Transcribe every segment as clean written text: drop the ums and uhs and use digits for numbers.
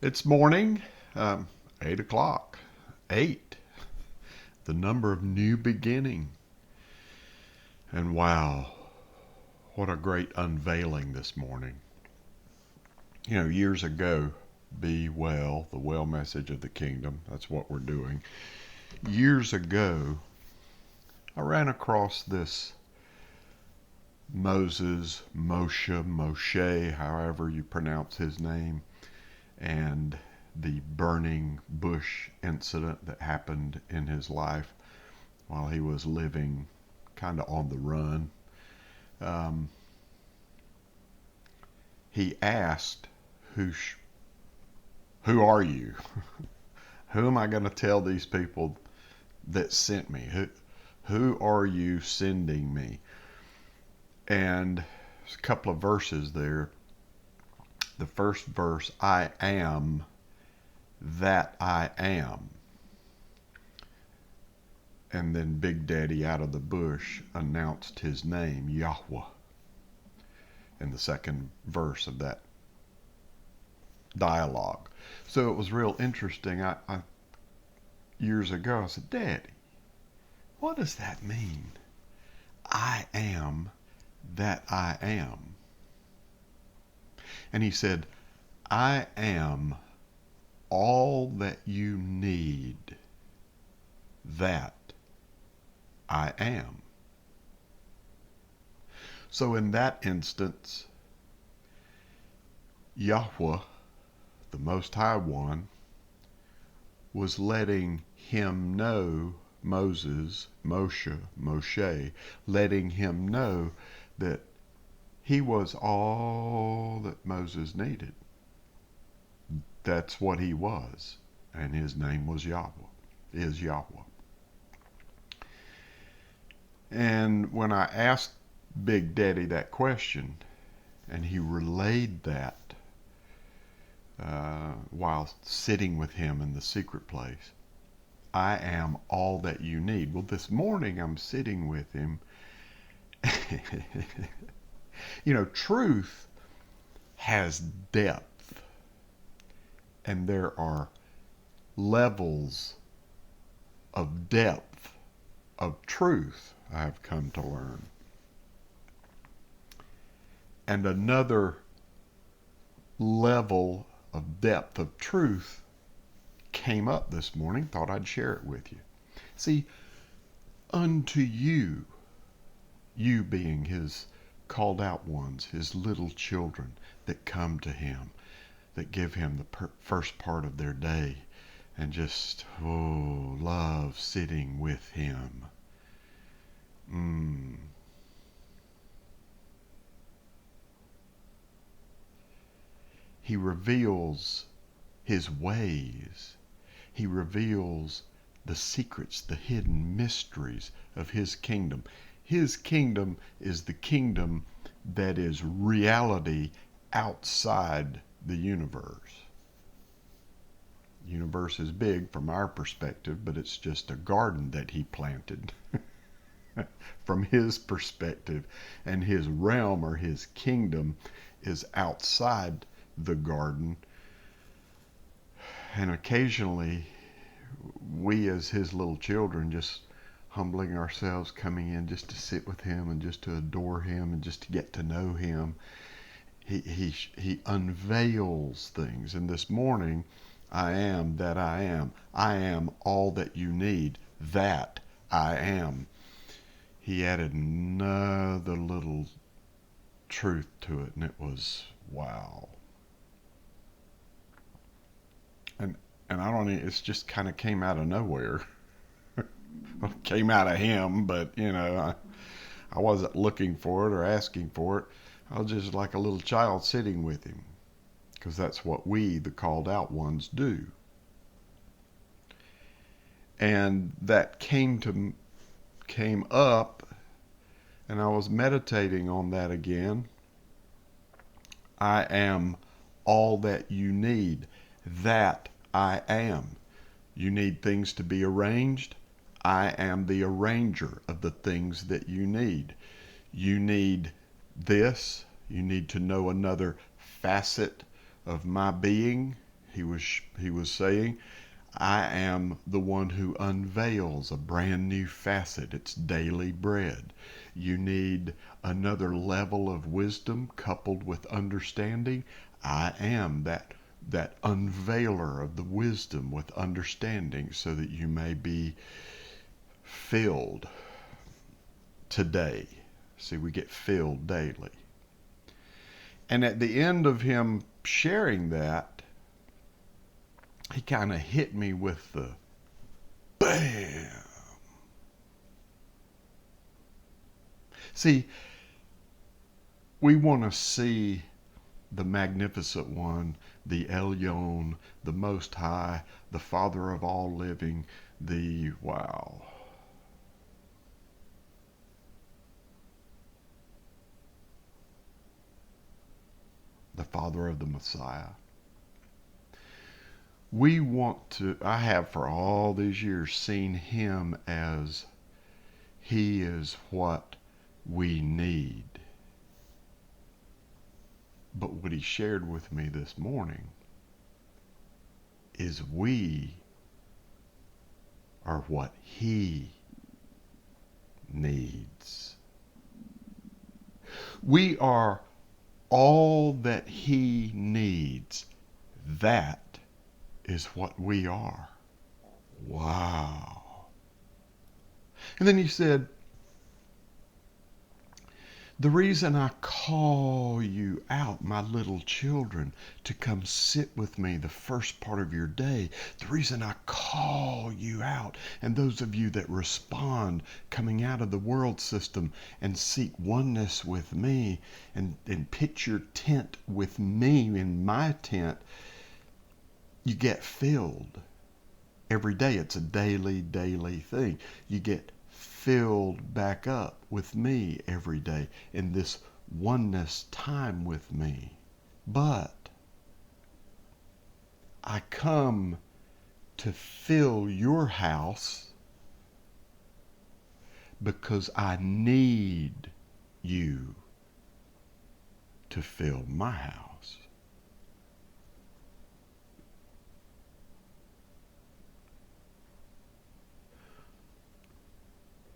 It's morning, 8 o'clock. 8, the number of new beginning. And wow, what a great unveiling this morning. You know, years ago, be well, the well message of the kingdom, that's what we're doing. Years ago, I ran across this Moshe, however you pronounce his name, and the burning bush incident that happened in his life while he was living kind of on the run. Um, he asked, who are you? Who am I going to tell these people that sent me? Who are you sending me? And there's a couple of verses there. The first verse, I am that I am. And then Big Daddy out of the bush announced his name, Yahweh, in the second verse of that dialogue. So it was real interesting. I years ago, I said, Daddy, what does that mean? I am that I am. And he said, I am all that you need, that I am. So in that instance, Yahweh, the Most High One, was letting him know, Moshe, letting him know that he was all that Moses needed. That's what he was. And his name was Yahweh, is Yahweh. And when I asked Big Daddy that question, and he relayed that while sitting with him in the secret place, I am all that you need. Well, this morning I'm sitting with him. You know, truth has depth, and there are levels of depth of truth, I've come to learn. And another level of depth of truth came up this morning. Thought I'd share it with you. See, unto you, you being his called out ones, his little children that come to him, that give him the first part of their day and just, love sitting with him. He reveals his ways. He reveals the secrets, the hidden mysteries of his kingdom. His kingdom is the kingdom that is reality outside the universe. The universe is big from our perspective, but it's just a garden that he planted from his perspective. And his realm or his kingdom is outside the garden. And occasionally, we as his little children just humbling ourselves, coming in just to sit with him and just to adore him and just to get to know him. He unveils things. And this morning, I am that I am. I am all that you need, that I am. He added another little truth to it, and it was wow. And I don't know, it's just kind of came out of nowhere. Came out of him, but I wasn't looking for it or asking for it. I was just like a little child sitting with him, because that's what we, the called out ones, do. And that came up, and I was meditating on that again. I am all that you need, that I am. You need things to be arranged. I am the arranger of the things that you need. You need this. You need to know another facet of my being. He was saying, I am the one who unveils a brand new facet. It's daily bread. You need another level of wisdom coupled with understanding. I am that unveiler of the wisdom with understanding so that you may be filled today. See, we get filled daily. And at the end of him sharing that, he kind of hit me with the bam. See, we want to see the magnificent one, the Elyon, the Most High, the Father of all living, the wow. The Father of the Messiah. We want to, I have for all these years seen him as he is what we need. But what he shared with me this morning is we are what he needs. We are all that he needs. That is what we are. Wow. And then he said, the reason I call you out, my little children, to come sit with me the first part of your day, the reason I call you out, and those of you that respond coming out of the world system and seek oneness with me and pitch your tent with me in my tent, you get filled. Every day it's a daily thing. You get filled back up with me every day in this oneness time with me. But I come to fill your house because I need you to fill my house.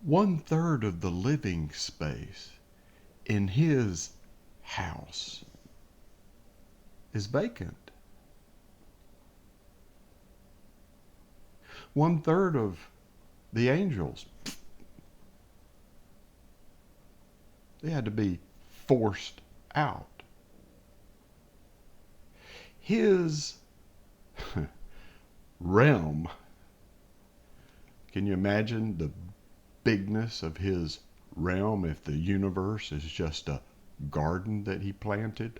One-third of the living space in his house is vacant. One-third of the angels, they had to be forced out. His realm, can you imagine the bigness of his realm if the universe is just a garden that he planted?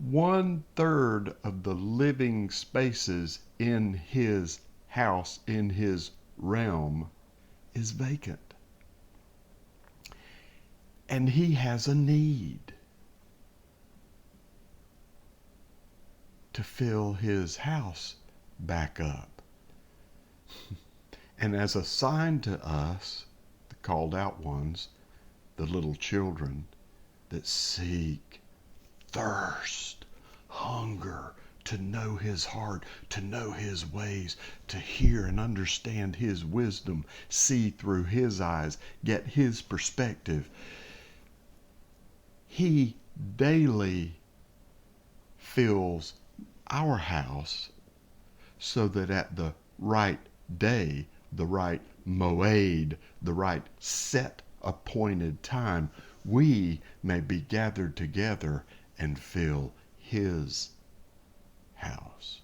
1/3 of the living spaces in his house, in his realm, is vacant. And he has a need to fill his house back up. And as a sign to us, the called out ones, the little children that seek, thirst, hunger to know his heart, to know his ways, to hear and understand his wisdom, see through his eyes, get his perspective, he daily fills our house so that at the right day, the right moed, the right set appointed time, we may be gathered together and fill his house.